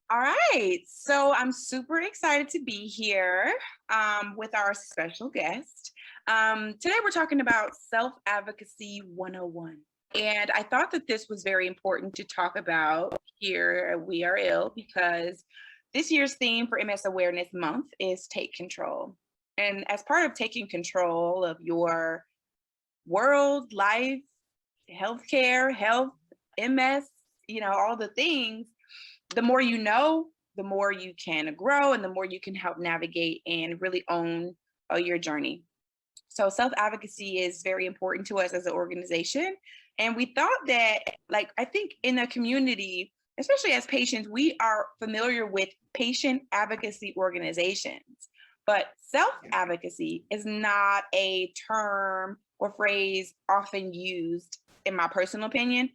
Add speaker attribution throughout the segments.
Speaker 1: All right. So I'm super excited to be here with our special guest. Today we're talking about Self-Advocacy 101. And I thought that this was very important to talk about here at We Are Ill because this year's theme for MS Awareness Month is Take Control. And as part of taking control of your world, life, healthcare, health, MS, all the things, the more you know, the more you can grow and the more you can help navigate and really own your journey. So self advocacy is very important to us as an organization. And we thought that, like, I think in the community, especially as patients, we are familiar with patient advocacy organizations. But self advocacy is not a term or phrase often used, in my personal opinion.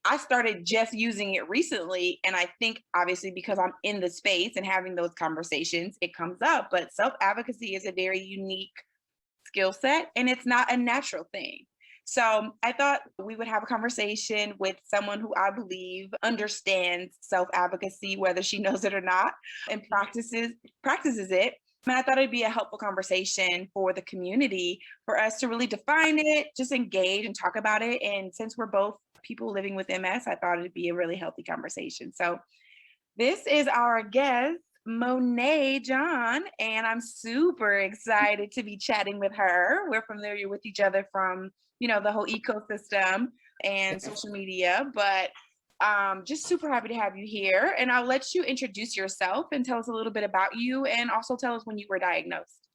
Speaker 1: I started just using it recently, and I think obviously because I'm in the space and having those conversations, it comes up. But self advocacy is a very unique skill set, and it's not a natural thing. So I thought we would have a conversation with someone who I believe understands self advocacy, whether she knows it or not, and practices it. And I thought it'd be a helpful conversation for the community for us to really define it, just engage and talk about it. And since we're both people living with MS, I thought it'd be a really healthy conversation. So this is our guest, Monet John, and I'm super excited to be chatting with her. We're familiar with each other from, the whole ecosystem and social media, but just super happy to have you here. And I'll let you introduce yourself and tell us a little bit about you and also tell us when you were diagnosed.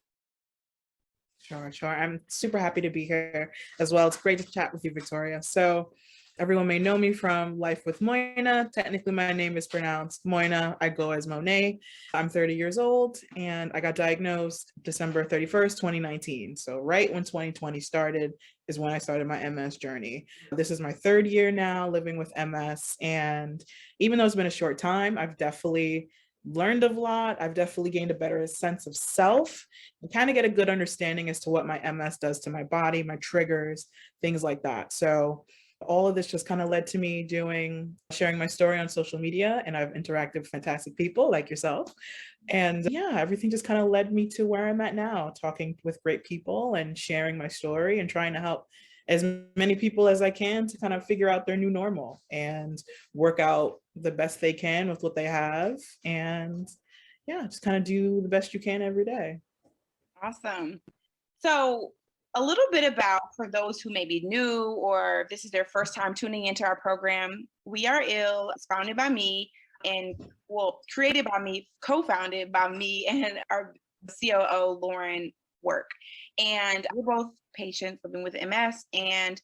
Speaker 2: Sure, sure. I'm super happy to be here as well. It's great to chat with you, Victoria. So everyone may know me from Life with Moina. Technically, my name is pronounced Moina. I go as Monet. I'm 30 years old and I got diagnosed December 31st, 2019. So right when 2020 started is when I started my MS journey. This is my third year now living with MS. And even though it's been a short time, I've definitely learned a lot. I've definitely gained a better sense of self and kind of get a good understanding as to what my MS does to my body, my triggers, things like that. So all of this just kind of led to me sharing my story on social media, and I've interacted with fantastic people like yourself. And yeah, everything just kind of led me to where I'm at now, talking with great people and sharing my story and trying to help as many people as I can to kind of figure out their new normal and work out the best they can with what they have. And yeah, just kind of do the best you can every day.
Speaker 1: Awesome. So, a little bit about for those who may be new or if this is their first time tuning into our program. We Are Ill. It's founded by me and created by me, co-founded by me and our COO, Lauren Work. And we're both patients living with MS. And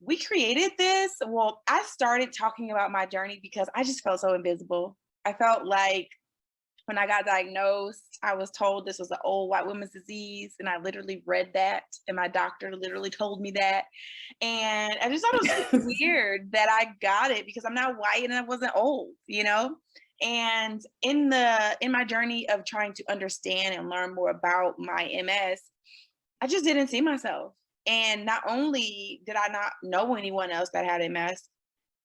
Speaker 1: we created this. Well, I started talking about my journey because I just felt so invisible. I felt like when I got diagnosed, I was told this was an old white woman's disease, and I literally read that, and my doctor literally told me that. And I just thought it was so weird that I got it because I'm not white and I wasn't old. And in my journey of trying to understand and learn more about my MS, I just didn't see myself. And not only did I not know anyone else that had MS,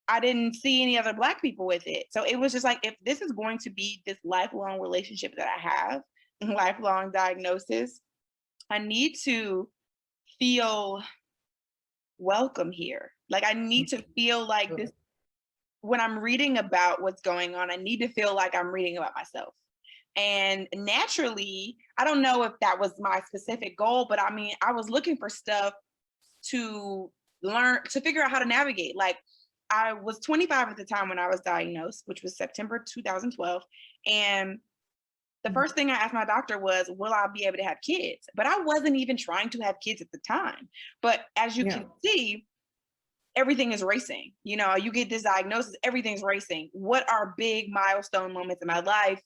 Speaker 1: I didn't see any other Black people with it. So it was just like, if this is going to be this lifelong relationship that I have, lifelong diagnosis, I need to feel welcome here. Like, I need to feel like this. When I'm reading about what's going on, I need to feel like I'm reading about myself. And naturally, I don't know if that was my specific goal, but I mean, I was looking for stuff to learn, to figure out how to navigate. Like, I was 25 at the time when I was diagnosed, which was September 2012. And the first thing I asked my doctor was, will I be able to have kids? But I wasn't even trying to have kids at the time. But as you
Speaker 2: Yeah.
Speaker 1: can see, everything is racing. You get this diagnosis, everything's racing. What are big milestone moments in my life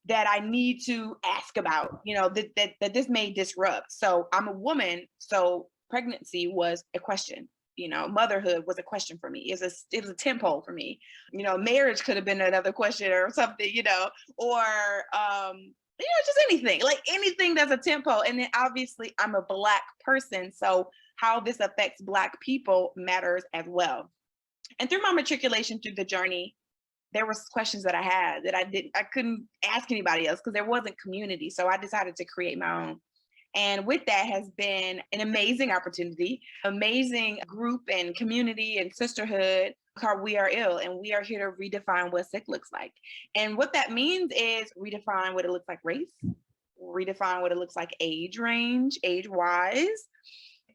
Speaker 1: that I need to ask about, that this may disrupt? So I'm a woman, so pregnancy was a question. Motherhood was a question for me. It was a tempo for me. Marriage could have been another question or something, or just anything, like anything that's a tempo. And then obviously I'm a Black person, so how this affects Black people matters as well. And through my matriculation through the journey, there was questions that I had that I couldn't ask anybody else because there wasn't community. So I decided to create my own. And with that has been an amazing opportunity, amazing group and community and sisterhood called We Are Ill. And we are here to redefine what sick looks like. And what that means is redefine what it looks like race, redefine what it looks like age range, age wise,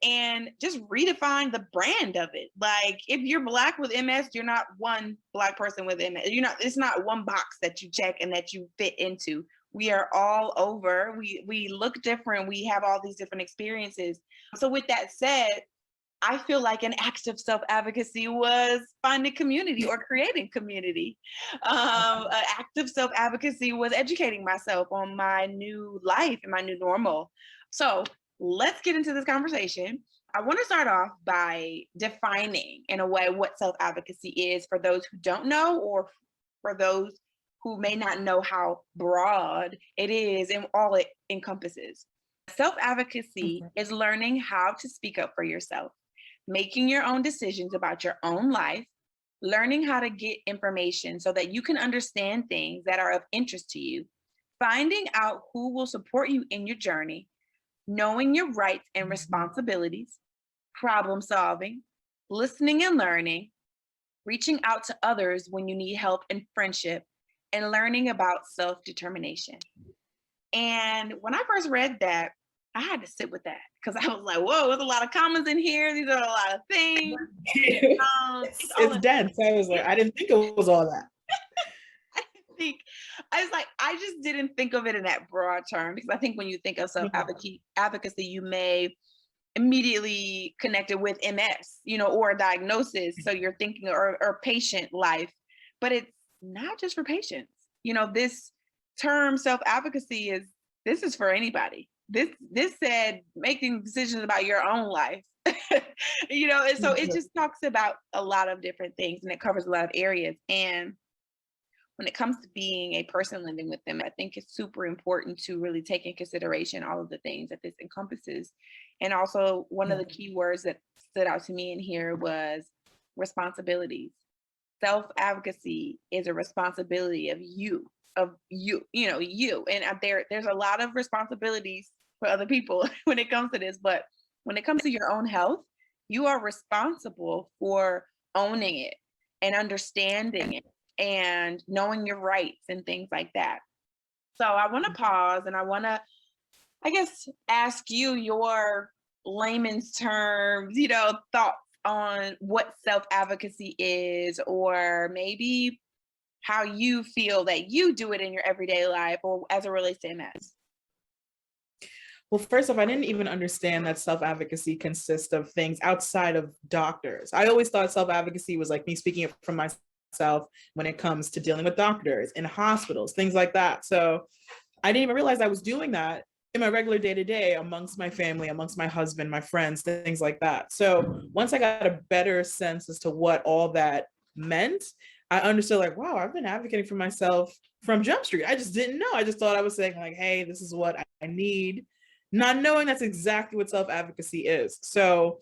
Speaker 1: and just redefine the brand of it. Like if you're Black with MS, you're not one Black person with MS. You're not, it's not one box that you check and that you fit into. We are all over. We look different. We have all these different experiences. So with that said, I feel like an act of self-advocacy was finding community or creating community. An act of self-advocacy was educating myself on my new life and my new normal. So let's get into this conversation. I want to start off by defining, in a way, what self-advocacy is for those who don't know, or for those who may not know how broad it is and all it encompasses. Self-advocacy is learning how to speak up for yourself, making your own decisions about your own life, learning how to get information so that you can understand things that are of interest to you, finding out who will support you in your journey, knowing your rights and responsibilities, problem solving, listening and learning, reaching out to others when you need help and friendship, and learning about self-determination. And when I first read that, I had to sit with that because I was like, whoa, there's a lot of comments in here. These are a lot of things.
Speaker 2: It's dense. I was like, I didn't think it was all that.
Speaker 1: I just didn't think of it in that broad term, because I think when you think of self-advocacy, you may immediately connect it with MS, or a diagnosis. So you're thinking, or patient life, but it's not just for patients. This term self-advocacy this is for anybody. This said making decisions about your own life. And so it just talks about a lot of different things, and it covers a lot of areas. And when it comes to being a person living with them, I think it's super important to really take in consideration all of the things that this encompasses. And also, one of the key words that stood out to me in here was responsibilities. Self-advocacy is a responsibility of you, you. And there's a lot of responsibilities for other people when it comes to this, but when it comes to your own health, you are responsible for owning it and understanding it and knowing your rights and things like that. So I want to pause, and I want to, I guess, ask you your layman's terms, thoughts on what self-advocacy is, or maybe how you feel that you do it in your everyday life or as it relates to MS.
Speaker 2: Well, first off, I didn't even understand that self-advocacy consists of things outside of doctors. I always thought self-advocacy was like me speaking up for myself when it comes to dealing with doctors in hospitals, things like that. So I didn't even realize I was doing that in my regular day-to-day amongst my family, amongst my husband, my friends, things like that. So once I got a better sense as to what all that meant, I understood, like, wow, I've been advocating for myself from Jump Street. I just didn't know. I just thought I was saying, like, hey, this is what I need, not knowing that's exactly what self-advocacy is. So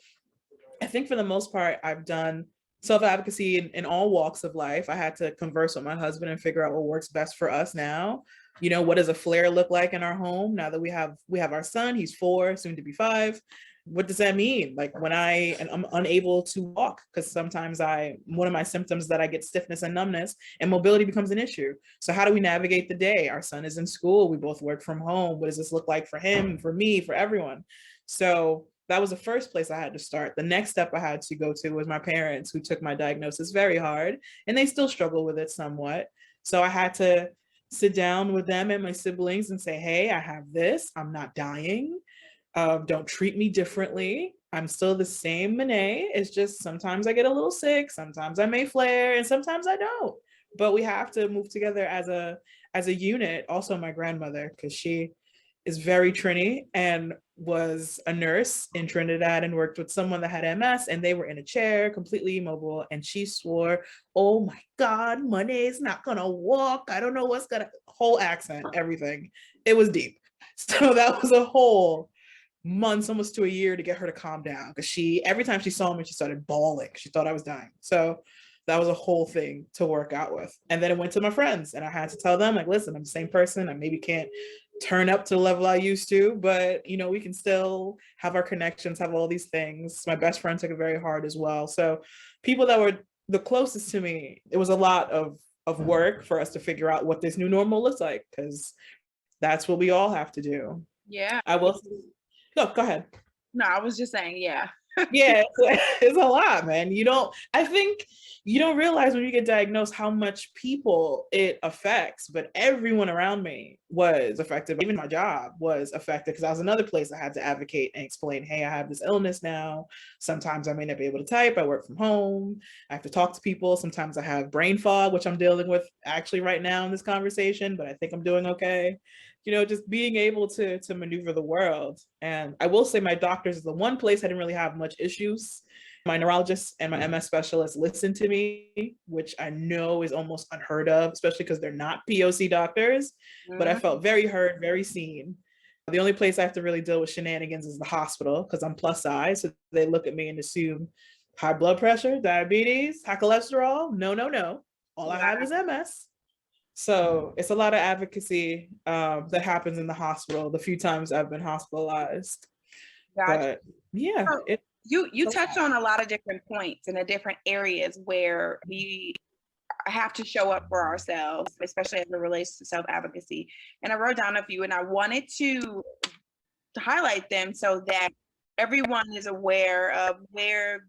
Speaker 2: I think for the most part, I've done self-advocacy in all walks of life. I had to converse with my husband and figure out what works best for us now. What does a flare look like in our home now that we have our son? He's 4, soon to be 5. What does that mean? Like when I'm unable to walk, because sometimes one of my symptoms is that I get stiffness and numbness, and mobility becomes an issue. So how do we navigate the day? Our son is in school. We both work from home. What does this look like for him, for me, for everyone? So that was the first place I had to start. The next step I had to go to was my parents, who took my diagnosis very hard, and they still struggle with it somewhat. So I had to sit down with them and my siblings and say, hey, I have this. I'm not dying. Don't treat me differently. I'm still the same Monet. It's just sometimes I get a little sick, sometimes I may flare, and sometimes I don't. But we have to move together as a unit. Also, my grandmother, because she is very Trini and was a nurse in Trinidad and worked with someone that had MS, and they were in a chair, completely immobile. And she swore, oh my God, Money's not gonna walk. I don't know what's gonna, whole accent, everything. It was deep. So that was a whole months, almost to a year, to get her to calm down, because every time she saw me, she started bawling. She thought I was dying. So That was a whole thing to work out with. And then it went to my friends, and I had to tell them, like, listen, I'm the same person. I maybe can't turn up to the level I used to, but we can still have our connections, have all these things. My best friend took it very hard as well. So people that were the closest to me, it was a lot of work for us to figure out what this new normal looks like, because that's what we all have to do.
Speaker 1: Yeah.
Speaker 2: I will. No, go ahead.
Speaker 1: No, I was just saying, yeah.
Speaker 2: Yeah, it's a lot, man. I think you don't realize when you get diagnosed how much people it affects, but everyone around me was affected. Even my job was affected, because that was another place I had to advocate and explain, hey, I have this illness now. Sometimes I may not be able to type. I work from home. I have to talk to people. Sometimes I have brain fog, which I'm dealing with actually right now in this conversation, but I think I'm doing okay. Just being able to maneuver the world. And I will say my doctors is the one place I didn't really have much issues. My neurologist and my MS specialist listened to me, which I know is almost unheard of, especially because they're not POC doctors. But I felt very heard, very seen. The only place I have to really deal with shenanigans is the hospital, because I'm plus size. So they look at me and assume high blood pressure, diabetes, high cholesterol. No, no, no. All I have is MS. So it's a lot of advocacy that happens in the hospital the few times I've been hospitalized.
Speaker 1: Gotcha.
Speaker 2: But yeah,
Speaker 1: So you touched on a lot of different points in the different areas where we have to show up for ourselves, especially as it relates to self-advocacy. And I wrote down a few, and I wanted to highlight them so that everyone is aware of where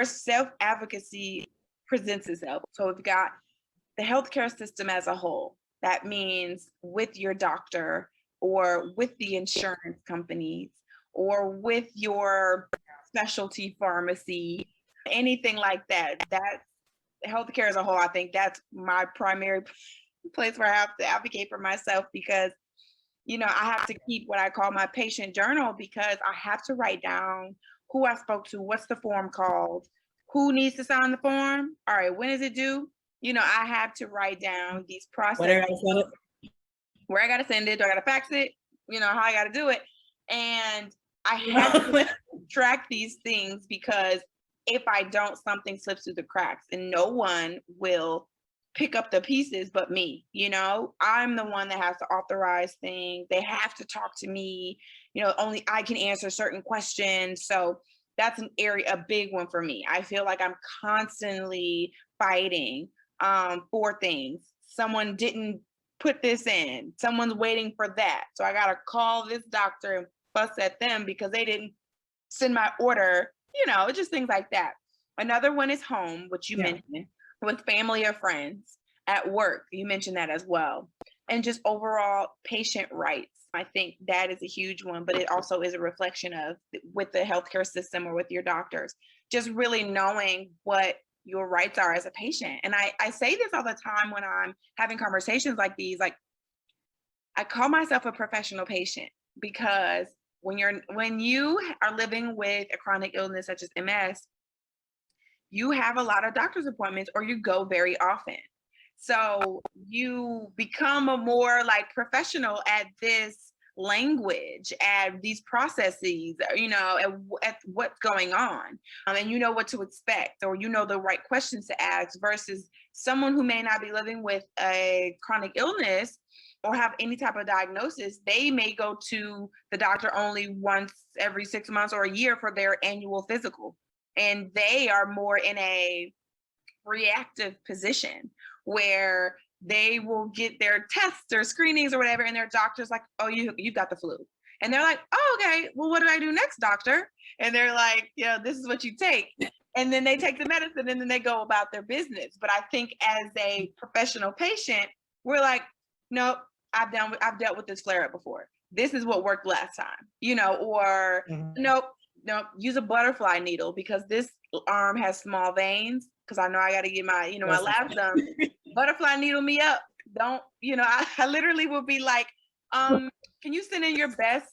Speaker 1: self-advocacy presents itself. So we've got the healthcare system as a whole. That means with your doctor, or with the insurance companies, or with your specialty pharmacy, anything like that. That healthcare as a whole, I think that's my primary place where I have to advocate for myself, because I have to keep what I call my patient journal, because I have to write down who I spoke to, what's the form called, who needs to sign the form, all right, when is it due? I have to write down these processes. Where I gotta send it, do I gotta fax it? How I gotta do it. And I have to track these things, because if I don't, something slips through the cracks, and no one will pick up the pieces but me. I'm the one that has to authorize things. They have to talk to me. Only I can answer certain questions. So that's an area, a big one for me. I feel like I'm constantly fighting for things. Someone didn't put this in. Someone's waiting for that. So I got to call this doctor and fuss at them because they didn't send my order, just things like that. Another one is home, which you mentioned, with family or friends, at work. You mentioned that as well. And just overall patient rights. I think that is a huge one, but it also is a reflection of with the healthcare system or with your doctors, just really knowing what your rights are as a patient. And I say this all the time when I'm having conversations like these, like I call myself a professional patient, because when you are living with a chronic illness such as MS, you have a lot of doctor's appointments, or you go very often. So you become a more like professional at this language, at these processes, at what's going on. And you know what to expect, or the right questions to ask, versus someone who may not be living with a chronic illness or have any type of diagnosis. They may go to the doctor only once every 6 months or a year for their annual physical. And they are more in a reactive position where they will get their tests or screenings or whatever, and their doctor's like, oh, you've got the flu. And they're like, oh, okay, well, what do I do next, doctor? And they're like, this is what you take. And then they take the medicine, and then they go about their business. But I think as a professional patient, we're like, nope, I've dealt with this flare up before. This is what worked last time, or nope, use a butterfly needle because this arm has small veins, because I know I got to get my, my labs done. Butterfly needle me up. Don't, I literally will be like, can you send in your best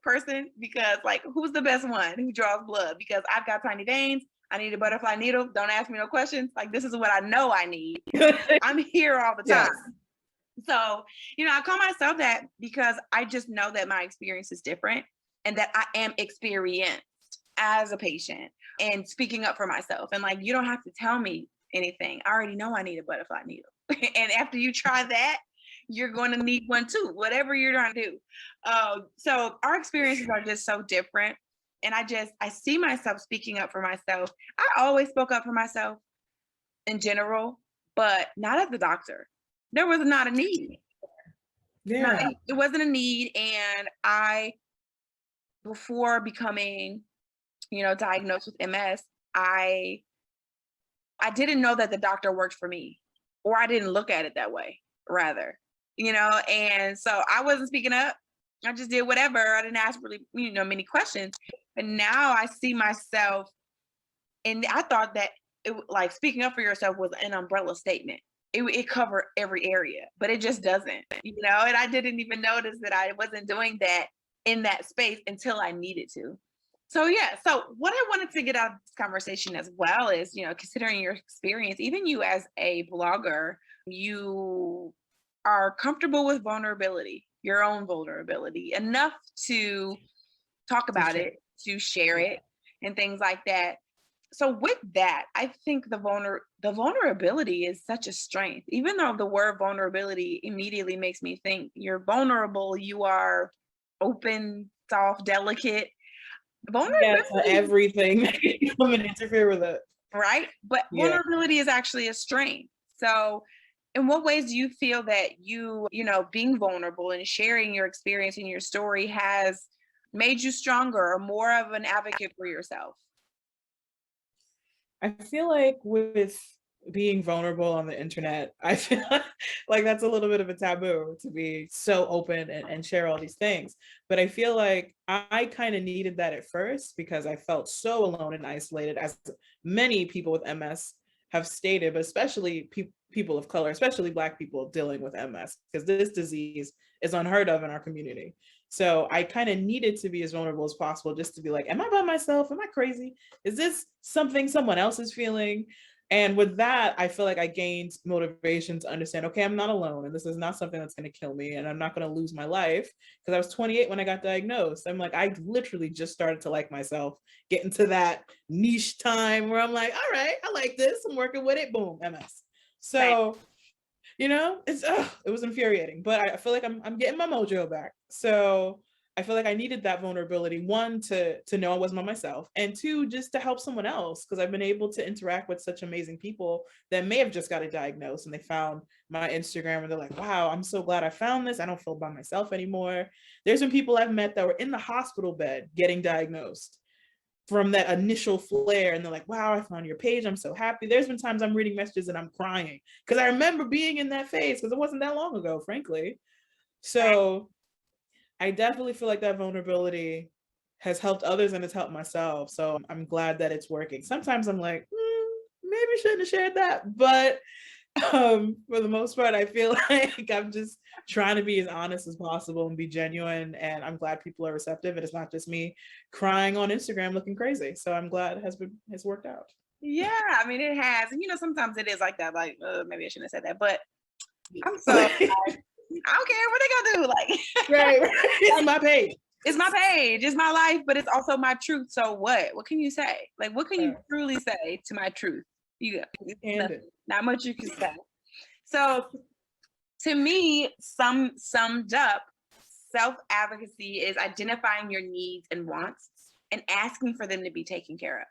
Speaker 1: person? Because like, who's the best one who draws blood? Because I've got tiny veins. I need a butterfly needle. Don't ask me no questions. Like, this is what I know I need. I'm here all the time. Yes. So, I call myself that because I just know that my experience is different, and that I am experienced as a patient and speaking up for myself. And like, you don't have to tell me anything. I already know I need a butterfly needle. And after you try that, you're going to need one too, whatever you're trying to do. So our experiences are just so different. And I see myself speaking up for myself. I always spoke up for myself in general, but not as the doctor. There was not a need.
Speaker 2: Yeah.
Speaker 1: It wasn't a need. And before becoming, diagnosed with MS, I didn't know that the doctor worked for me, or I didn't look at it that way, rather, and so I wasn't speaking up. I just did whatever. I didn't ask really, many questions. But now I see myself, and I thought that like speaking up for yourself was an umbrella statement. It covered every area, but it just doesn't, and I didn't even notice that I wasn't doing that in that space until I needed to. So yeah, so what I wanted to get out of this conversation as well is, considering your experience, even you as a blogger, you are comfortable with vulnerability, your own vulnerability, enough to talk
Speaker 2: To
Speaker 1: about
Speaker 2: share.
Speaker 1: it, to share
Speaker 2: Yeah.
Speaker 1: it, and things like that. So with that, I think the vulnerability is such a strength. Even though the word vulnerability immediately makes me think you're vulnerable, you are open, soft, delicate.
Speaker 2: Yeah, to
Speaker 1: Vulnerability,
Speaker 2: everything that can come and interfere with it.
Speaker 1: right? But
Speaker 2: Yeah.
Speaker 1: vulnerability is actually a strength. So in what ways do you feel that being vulnerable and sharing your experience and your story has made you stronger or more of an advocate for yourself?
Speaker 2: I feel like with being vulnerable on the internet, I feel like that's a little bit of a taboo to be so open and share all these things. But I feel like I kind of needed that at first because I felt so alone and isolated, as many people with MS have stated, but especially people of color, especially Black people dealing with MS, because this disease is unheard of in our community. So I kind of needed to be as vulnerable as possible just to be like, am I by myself? Am I crazy? Is this something someone else is feeling? And with that, I feel like I gained motivation to understand, okay, I'm not alone. And this is not something that's going to kill me. And I'm not going to lose my life. Because I was 28 when I got diagnosed. I'm like, I literally just started to like myself, get into that niche time where I'm like, all right, I like this. I'm working with it. Boom, MS.
Speaker 1: Right.
Speaker 2: So it was infuriating, but I feel like I'm getting my mojo back. So I feel like I needed that vulnerability, one, to know I wasn't by myself, and two, just to help someone else, because I've been able to interact with such amazing people that may have just got it diagnosed and they found my Instagram and they're like, wow, I'm so glad I found this. I don't feel by myself anymore. There's been people I've met that were in the hospital bed getting diagnosed from that initial flare, and they're like, wow, I found your page, I'm so happy. There's been times I'm reading messages and I'm crying because I remember being in that phase, because it wasn't that long ago, frankly. So I definitely feel like that vulnerability has helped others and it's helped myself. So I'm glad that it's working. Sometimes I'm like, maybe shouldn't have shared that, but for the most part, I feel like I'm just trying to be as honest as possible and be genuine, and I'm glad people are receptive, and it's not just me crying on Instagram looking crazy. So I'm glad it has worked out.
Speaker 1: Yeah, I mean it has. And sometimes it is like that, like maybe I shouldn't have said that, but I'm so I don't care what they gonna do. Like
Speaker 2: Right. It's my page.
Speaker 1: it's my page, it's my life, but it's also my truth. So what? What can you say? Like what can you truly say to my truth?
Speaker 2: And
Speaker 1: not much you can say. So to me, summed up, self-advocacy is identifying your needs and wants and asking for them to be taken care of.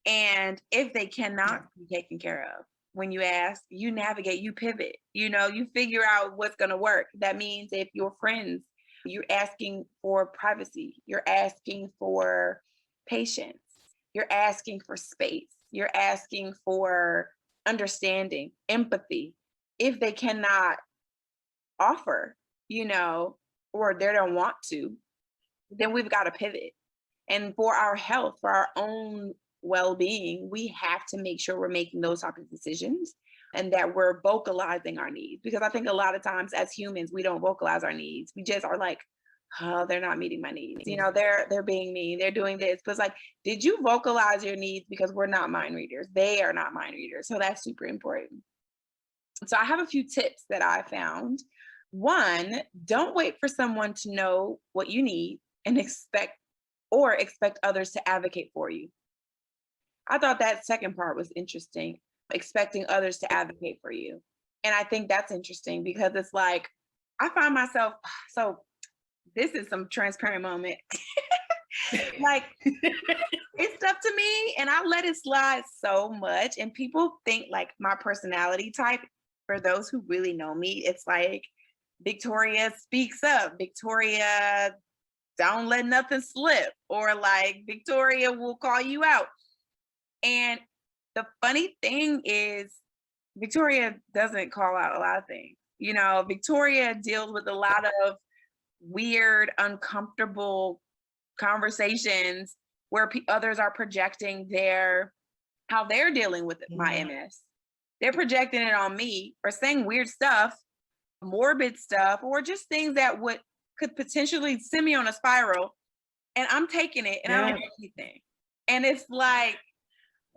Speaker 1: And if they cannot be taken care of, when you ask, you navigate, you pivot, you figure out what's going to work. That means if your friends, you're asking for privacy, you're asking for patience, you're asking for space, you're asking for understanding, empathy. If they cannot offer, or they don't want to, then we've got to pivot. And for our health, for our own well-being, we have to make sure we're making those type of decisions and that we're vocalizing our needs. Because I think a lot of times as humans, we don't vocalize our needs. We just are like, oh, they're not meeting my needs. They're being mean, they're doing this. But it's like, did you vocalize your needs? Because we're not mind readers. They are not mind readers. So that's super important. So I have a few tips that I found. One, don't wait for someone to know what you need and expect or expect others to advocate for you. I thought that second part was interesting, expecting others to advocate for you. And I think that's interesting because it's like, I find myself, so this is some transparent moment. Like, it's stuff to me and I let it slide so much. And people think like my personality type, for those who really know me, it's like Victoria speaks up, Victoria don't let nothing slip, or like Victoria will call you out. And the funny thing is, Victoria doesn't call out a lot of things. You know, Victoria deals with a lot of weird, uncomfortable conversations where others are projecting how they're dealing with my MS. They're projecting it on me or saying weird stuff, morbid stuff, or just things that could potentially send me on a spiral. And I'm taking it and I don't do anything. And it's like,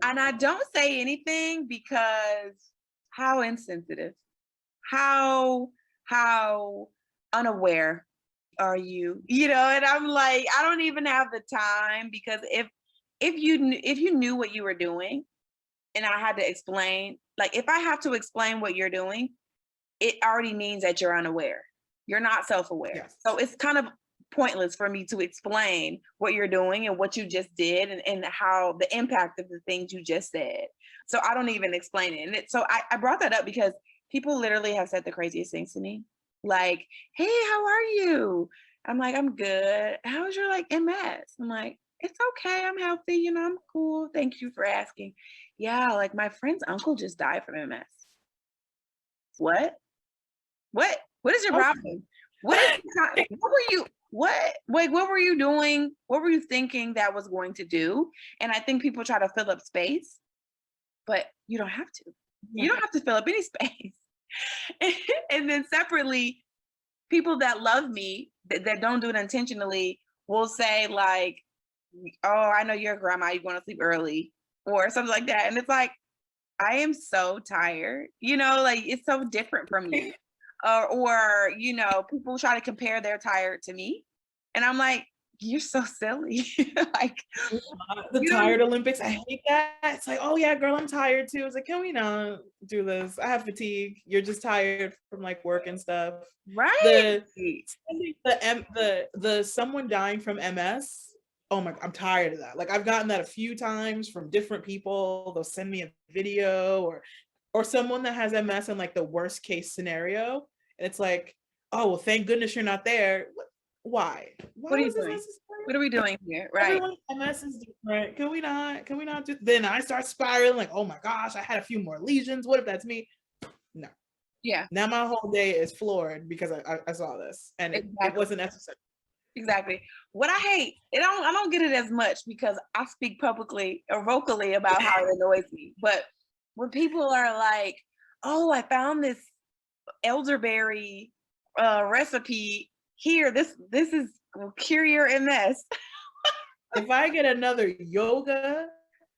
Speaker 1: and I don't say anything because how insensitive, how unaware are you? You know, and I'm like, I don't even have the time, because if you knew what you were doing and I had to explain, like if I have to explain what you're doing, it already means that you're unaware. You're not self-aware.
Speaker 2: Yes.
Speaker 1: So it's kind of pointless for me to explain what you're doing and what you just did, and how the impact of the things you just said. So I don't even explain it. And so I brought that up because people literally have said the craziest things to me. Like, hey, how are you? I'm like, I'm good. How's your like MS? I'm like, it's okay. I'm healthy. You know, I'm cool. Thank you for asking. Yeah, like my friend's uncle just died from MS. What? What is your problem? What were you, what were you doing? What were you thinking that was going to do? And I think people try to fill up space, but you don't have to. You don't have to fill up any space. And then separately, people that love me, that don't do it intentionally, will say like, oh, I know you're a grandma, you want to sleep early, or something like that. And it's like, I am so tired, you know, like it's so different from you. Or, you know, people try to compare their tired to me. And I'm like, you're so silly. Like
Speaker 2: the tired Olympics, I hate that. It's like, oh yeah, girl, I'm tired too. It's like, can we not do this? I have fatigue. You're just tired from like work and stuff.
Speaker 1: right.
Speaker 2: The someone dying from MS. Oh my, I'm tired of that. Like I've gotten that a few times from different people. They'll send me a video or someone that has MS in like the worst case scenario. And it's like, oh, well, thank goodness you're not there. Why?
Speaker 1: What are you
Speaker 2: Was this
Speaker 1: doing?
Speaker 2: necessary?
Speaker 1: What are we doing here? Right.
Speaker 2: Everyone's MS is different. Can we not do? Then I start spiraling like, oh my gosh, I had a few more lesions. What if that's me? No.
Speaker 1: Yeah.
Speaker 2: Now my whole day is floored because I saw this and it wasn't necessary.
Speaker 1: Exactly. What I hate, I don't get it as much because I speak publicly or vocally about how it annoys me. But when people are like, oh, I found this elderberry recipe here. This will cure your MS.
Speaker 2: If I get another yoga,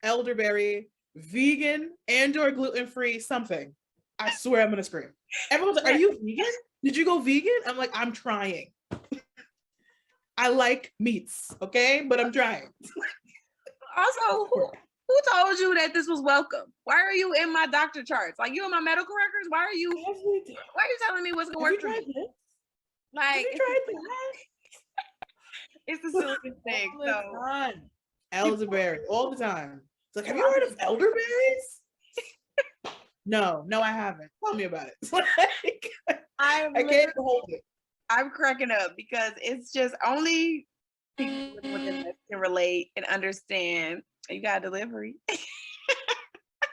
Speaker 2: elderberry, vegan, and/or gluten-free something, I swear I'm gonna scream. Everyone's like, are you vegan? Did you go vegan? I'm like, I'm trying. I like meats, okay? But I'm trying.
Speaker 1: Also, who told you that this was welcome? Why are you in my doctor charts? Like you in my medical records? Why are you telling me what's gonna work for me? Like it's the silliest thing. So
Speaker 2: elderberry all the time. It's like, have you heard of elderberries? No, I haven't. Tell me about it. Like, I can't hold it.
Speaker 1: I'm cracking up because it's just only people within this can relate and understand. You got a delivery.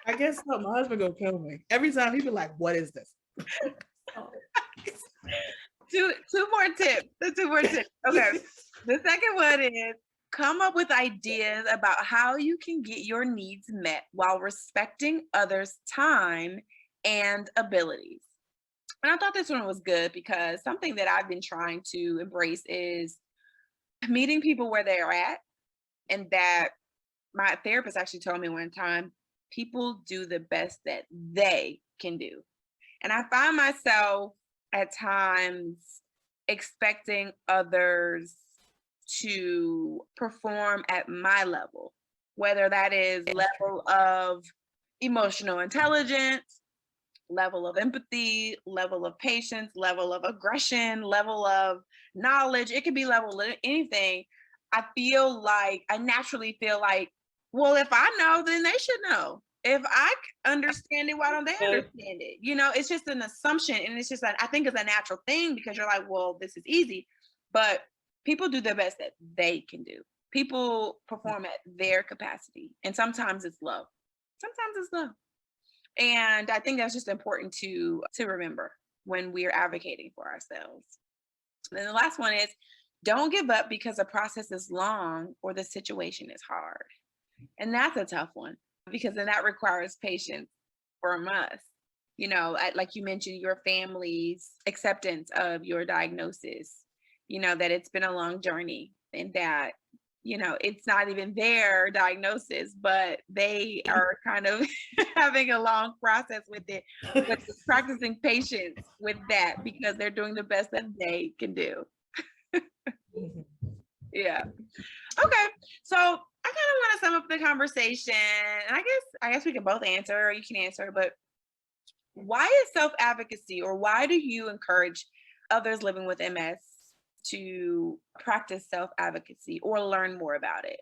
Speaker 2: I guess so. My husband gonna kill me every time. He be like, "What is this?"
Speaker 1: Two more tips. Okay. The second one is come up with ideas about how you can get your needs met while respecting others' time and abilities. And I thought this one was good because something that I've been trying to embrace is meeting people where they're at. And that my therapist actually told me one time, people do the best that they can do. And I find myself at times expecting others to perform at my level, whether that is
Speaker 2: That's true.
Speaker 1: level of emotional intelligence, level of empathy, level of patience, level of aggression, level of knowledge. It could be level of anything. I naturally feel like, well, if I know, then they should know. If understand it, why don't they
Speaker 2: Uh,
Speaker 1: understand it? You know, it's just an assumption. And it's just that I think it's a natural thing because you're like, well, this is easy. But people do the best that they can do. People perform at their capacity. And sometimes it's low. Sometimes it's low. And I think that's just important to remember when we're advocating for ourselves. And then the last one is don't give up because the process is long or the situation is hard. And that's a tough one because then that requires patience from us. You know, like you mentioned, your family's acceptance of your diagnosis, you know, that it's been a long journey and that, you know, it's not even their diagnosis, but they are kind of having a long process with it, but practicing patience with that because they're doing the best that they can do. Yeah. Okay. So I kind of want to sum up the conversation. And I guess we can both answer or you can answer, but why is self-advocacy or why do you encourage others living with MS to practice self-advocacy or learn more about it?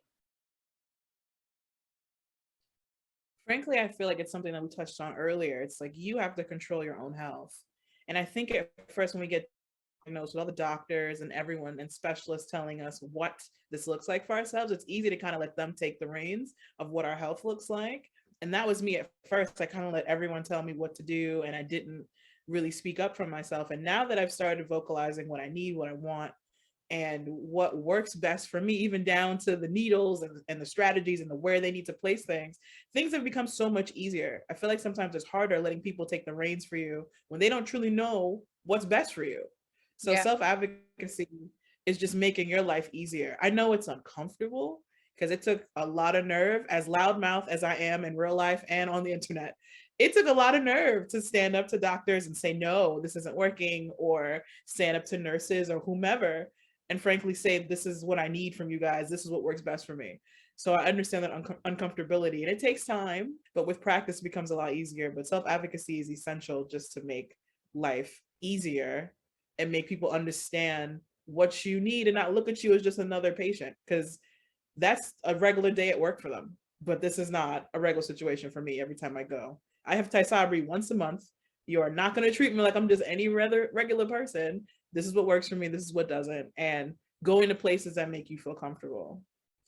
Speaker 2: Frankly, I feel like it's something that we touched on earlier. It's like you have to control your own health. And I think at first when we get diagnosed with all the doctors and everyone and specialists telling us what this looks like for ourselves, it's easy to kind of let them take the reins of what our health looks like. And that was me at first. I kind of let everyone tell me what to do and I didn't really speak up for myself. And now that I've started vocalizing what I need, what I want, and what works best for me, even down to the needles and the strategies and the where they need to place things have become so much easier. I feel like sometimes it's harder letting people take the reins for you when they don't truly know what's best for you. So
Speaker 1: Yeah.
Speaker 2: self-advocacy is just making your life easier. I know it's uncomfortable because it took a lot of nerve, as loudmouth as I am in real life and on the internet. It took a lot of nerve to stand up to doctors and say, no, this isn't working, or stand up to nurses or whomever and frankly say, this is what I need from you guys. This is what works best for me. So I understand that uncomfortability and it takes time, but with practice it becomes a lot easier. But self-advocacy is essential just to make life easier and make people understand what you need and not look at you as just another patient, because that's a regular day at work for them. But this is not a regular situation for me every time I go. I have Tysabri once a month. You are not going to treat me like I'm just any regular person. This is what works for me. This is what doesn't. And going to places that make you feel comfortable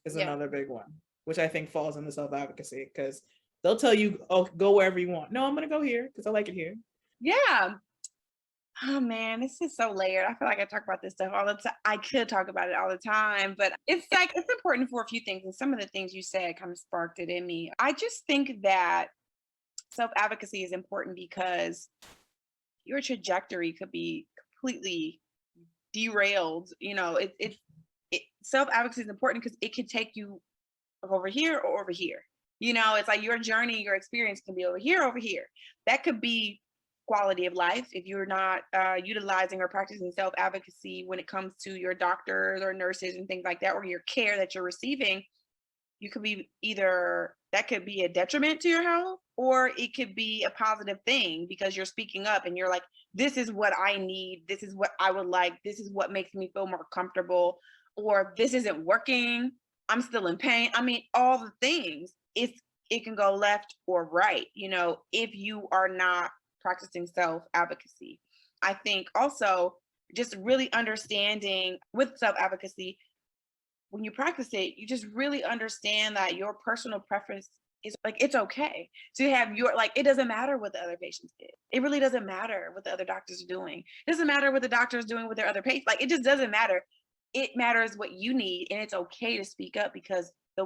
Speaker 2: is
Speaker 1: Yeah.
Speaker 2: another big one, which I think falls into self-advocacy because they'll tell you, oh, go wherever you want. No, I'm going to go here because I like it here.
Speaker 1: Yeah. Oh man, this is so layered. I feel like I talk about this stuff all the time. I could talk about it all the time, but it's like it's important for a few things. And some of the things you said kind of sparked it in me. I just think that self-advocacy is important because your trajectory could be completely derailed. You know, self-advocacy is important because it can take you over here or over here. You know, it's like your journey, your experience can be over here, over here. That could be quality of life if you're not utilizing or practicing self-advocacy when it comes to your doctors or nurses and things like that, or your care that you're receiving. You could be either that could be a detriment to your health or it could be a positive thing because you're speaking up and you're like, this is what I need, this is what I would like, this is what makes me feel more comfortable, or this isn't working, I'm still in pain. I mean, all the things. It can go left or right, you know, if you are not practicing self-advocacy. I think also just really understanding with self-advocacy, when you practice it, you just really understand that your personal preference is like it's okay to have your like it doesn't matter what the other patients did. It really doesn't matter what the other doctors are doing. It doesn't matter what the doctor is doing with their other patients. Like it just doesn't matter. It matters what you need, and it's okay to speak up because the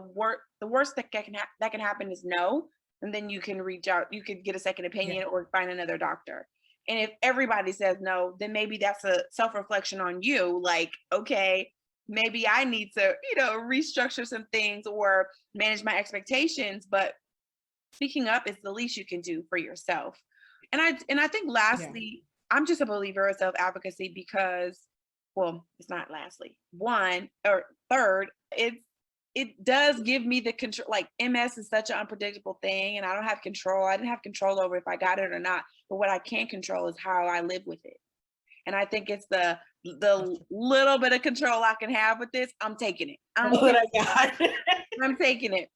Speaker 1: worst that can happen is no, and then you can reach out. You could get a second
Speaker 2: Yeah.
Speaker 1: opinion or find another doctor. And if everybody says no, then maybe that's a self reflection on you. Like, okay, maybe I need to, you know, restructure some things or manage my expectations. But speaking up is the least you can do for yourself. And I think
Speaker 2: Yeah.
Speaker 1: lastly, I'm just a believer of self-advocacy because well, it's not lastly, one or third, it does give me the control. Like MS is such an unpredictable thing, and I don't have control. I didn't have control over if I got it or not. But what I can control is how I live with it. And I think it's the little bit of control I can have with this. I'm taking it. I'm taking it.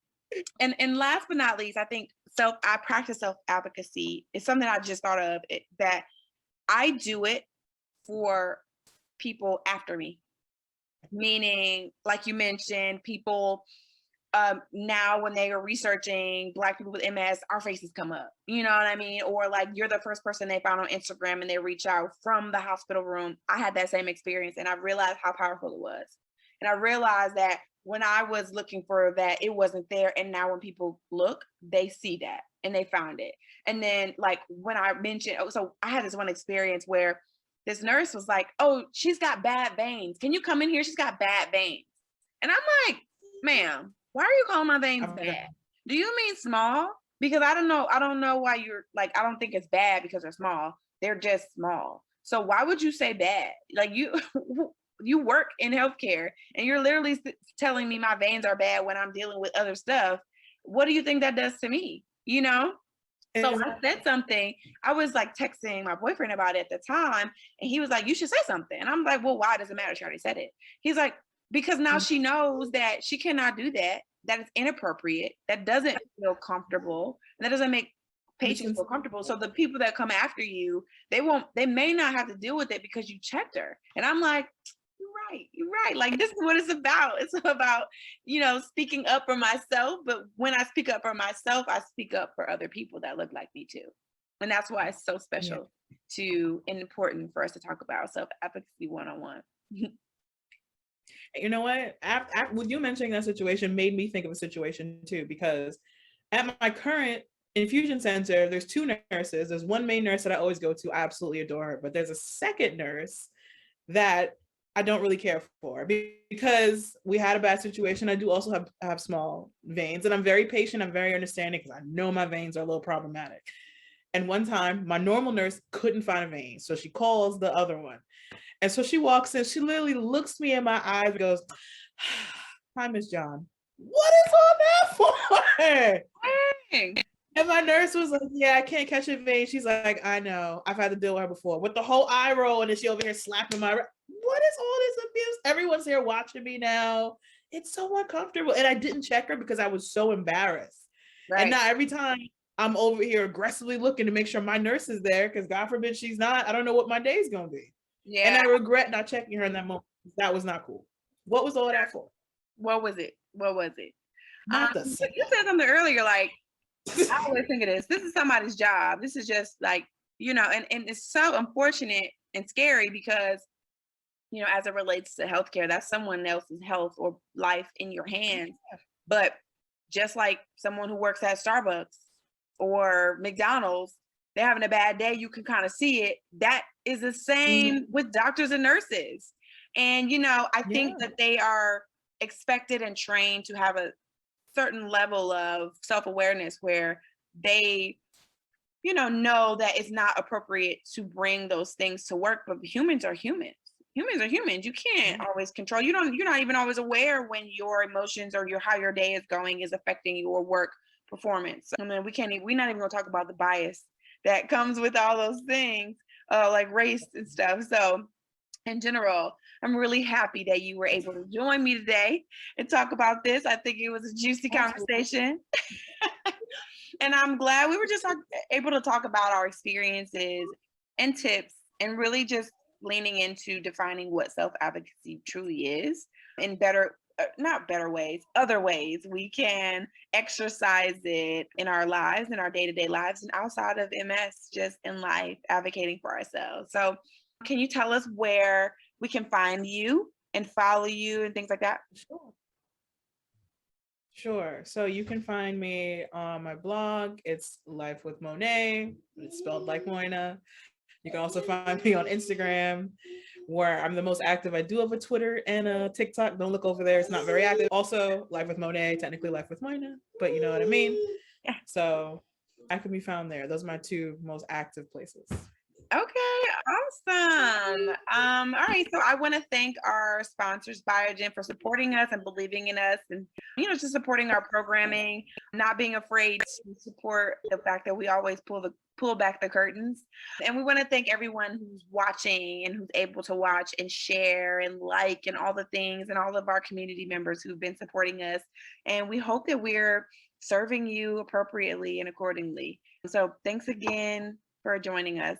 Speaker 1: And last but not least, I think I practice self-advocacy. It's something I just thought of, that I do it for people after me. Meaning, like you mentioned, people now when they are researching Black people with MS, our faces come up. You know what I mean? Or like you're the first person they found on Instagram and they reach out from the hospital room. I had that same experience and I realized how powerful it was. And I realized that when I was looking for that, it wasn't there. And now when people look, they see that and they found it. And then like when I mentioned, so I had this one experience where this nurse was like, "Oh, she's got bad veins. Can you come in here? She's got bad veins." And I'm like, "Ma'am, why are you calling my veins bad? Do you mean small? Because I don't know why you're like, I don't think it's bad because they're small. They're just small. So why would you say bad? Like you work in healthcare and you're literally telling me my veins are bad when I'm dealing with other stuff. What do you think that does to me? You know?" So I said something. I was like texting my boyfriend about it at the time, and he was like, "You should say something." And I'm like, "Well, why does it matter? She already said it." He's like, "Because now she knows that she cannot do that. That is inappropriate. That doesn't feel comfortable. And that doesn't make patients feel comfortable. So the people that come after you, they may not have to deal with it because you checked her." And I'm like, you're right. Like this is what it's about. It's about, speaking up for myself. But when I speak up for myself, I speak up for other people that look like me too. And that's why it's so special and important for us to talk about self-advocacy one-on-one.
Speaker 2: You know what? With you mentioning that situation made me think of a situation too, because at my current infusion center, there's two nurses. There's one main nurse that I always go to. I absolutely adore her. But there's a second nurse that I don't really care for because we had a bad situation. I do also have small veins, and I'm very patient. I'm very understanding because I know my veins are a little problematic. And one time, my normal nurse couldn't find a vein, so she calls the other one. And so she walks in, she literally looks me in my eyes and goes, "Hi, Miss John. What is all that for?"
Speaker 1: Dang.
Speaker 2: And my nurse was like, "Yeah, I can't catch a vein." She's like, "I know. I've had to deal with her before." With the whole eye roll, and then she over here slapping my, "What is all this abuse? Everyone's here watching me now. It's so uncomfortable." And I didn't check her because I was so embarrassed. Right. And now every time I'm over here aggressively looking to make sure my nurse is there, because God forbid she's not, I don't know what my day's going to be. Yeah. And I regret not checking her in that moment. That was not cool. What was all that for?
Speaker 1: What was it? You said something earlier, like, I always think of this. This is somebody's job. This is just like, and it's so unfortunate and scary because, as it relates to healthcare, that's someone else's health or life in your hands. But just like someone who works at Starbucks or McDonald's, they're having a bad day, you can kind of see it. That is the same with doctors and nurses. And, I think that they are expected and trained to have a certain level of self-awareness where they, know that it's not appropriate to bring those things to work, but humans are humans. Humans are humans. You can't always control. You're not even always aware when your emotions or how your day is going is affecting your work performance. I mean, we're not even gonna talk about the bias that comes with all those things, like race and stuff. So in general, I'm really happy that you were able to join me today and talk about this. I think it was a juicy conversation. And I'm glad we were just able to talk about our experiences and tips and really just leaning into defining what self-advocacy truly is in other ways we can exercise it in our lives, in our day-to-day lives, and outside of MS, just in life, advocating for ourselves. So can you tell us where we can find you and follow you and things like that?
Speaker 2: Sure. So you can find me on my blog. It's Life with Monet. It's spelled like Moina. You can also find me on Instagram, where I'm the most active. I do have a Twitter and a TikTok. Don't look over there. It's not very active. Also, Life with Monet, technically Life with Moina, but you know what I mean? Yeah. So I can be found there. Those are my two most active places.
Speaker 1: Okay, awesome. All right, so I want to thank our sponsors, Biogen, for supporting us and believing in us, and just supporting our programming, not being afraid to support the fact that we always pull back the curtains. And we want to thank everyone who's watching and who's able to watch and share and like and all the things, and all of our community members who've been supporting us. And we hope that we're serving you appropriately and accordingly. So thanks again for joining us.